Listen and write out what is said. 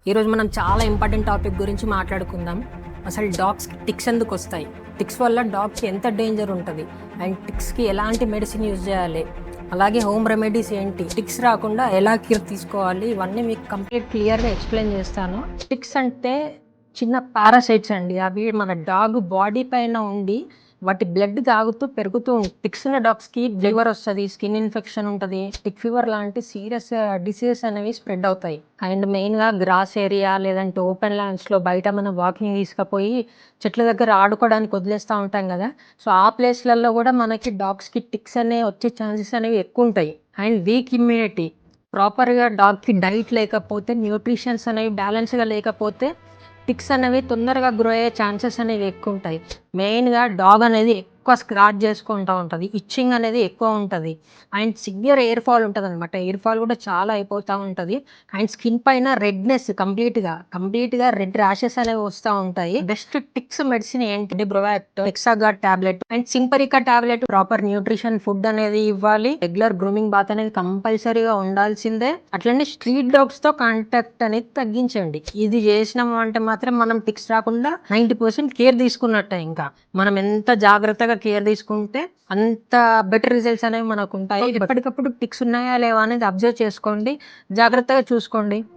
ఈరోజు మనం చాలా ఇంపార్టెంట్ టాపిక్ గురించి మాట్లాడుకుందాం. అసలు డాగ్స్కి టిక్స్ ఎందుకు వస్తాయి, టిక్స్ వల్ల డాగ్కి ఎంత డేంజర్ ఉంటుంది, అండ్ టిక్స్కి ఎలాంటి మెడిసిన్ యూజ్ చేయాలి, అలాగే హోమ్ రెమెడీస్ ఏంటి, టిక్స్ రాకుండా ఎలా కేర్ తీసుకోవాలి, ఇవన్నీ మీకు కంప్లీట్ క్లియర్గా ఎక్స్ప్లెయిన్ చేస్తాను. టిక్స్ అంటే చిన్న పారాసైట్స్ అండి. అవి మన డాగ్ బాడీ పైన ఉండి వాటి బ్లడ్ తాగుతూ పెరుగుతూ టిక్స్ ఉన్న డాగ్స్కి ఫీవర్ వస్తుంది, స్కిన్ ఇన్ఫెక్షన్ ఉంటుంది, టిక్ ఫీవర్ లాంటి సీరియస్ డిసీజెస్ అనేవి స్ప్రెడ్ అవుతాయి. అండ్ మెయిన్గా గ్రాస్ ఏరియా లేదంటే ఓపెన్ ల్యాండ్స్లో బయట మనం వాకింగ్ తీసుకుపోయి చెట్ల దగ్గర ఆడుకోవడానికి వదిలేస్తూ ఉంటాం కదా. సో ఆ ప్లేస్లలో కూడా మనకి డాగ్స్కి టిక్స్ అనేవి వచ్చే ఛాన్సెస్ అనేవి ఎక్కువ ఉంటాయి. అండ్ వీక్ ఇమ్యూనిటీ, ప్రాపర్గా డాగ్కి డైట్ లేకపోతే, న్యూట్రిషన్స్ అనేవి బ్యాలెన్స్గా లేకపోతే టిక్స్ అనేవి తొందరగా గ్రో అయ్యే ఛాన్సెస్ అనేవి ఎక్కువ ఉంటాయి. మెయిన్గా డాగ్ అనేది ఎక్కువ స్క్రాచ్ చేసుకుంటూ ఉంటుంది, ఇచ్చింగ్ అనేది ఎక్కువ ఉంటుంది, అండ్ సివియర్ ఎయిర్ ఫాల్ ఉంటుంది అనమాట. ఎయిర్ ఫాల్ కూడా చాలా అయిపోతూ ఉంటుంది. అండ్ స్కిన్ పైన రెడ్నెస్, కంప్లీట్గా రెడ్ ర్యాషెస్ అనేవి వస్తూ ఉంటాయి. బెస్ట్ టిక్స్ మెడిసిన్ ఏంటి, Bravecto, NexGard tablet and Simparica tablet. Proper nutrition food అనేది ఇవ్వాలి, రెగ్యులర్ గ్రూమింగ్ బాత్ అనేది కంపల్సరీగా ఉండాల్సిందే. అట్లనే స్ట్రీట్ డాగ్స్ తో కాంటాక్ట్ అనేది తగ్గించండి. ఇది చేసినాము అంటే మాత్రం మనం టిక్స్ రాకుండా 90% కేర్ తీసుకున్నట్టే. ఇంకా మనం ఎంత జాగ్రత్తగా కేర్ తీసుకుంటే అంత బెటర్ రిజల్ట్స్ అనేవి మనకు ఉంటాయి. ఎప్పటికప్పుడు టిక్స్ ఉన్నాయా లేవా అనేది అబ్జర్వ్ చేసుకోండి, జాగ్రత్తగా చూసుకోండి.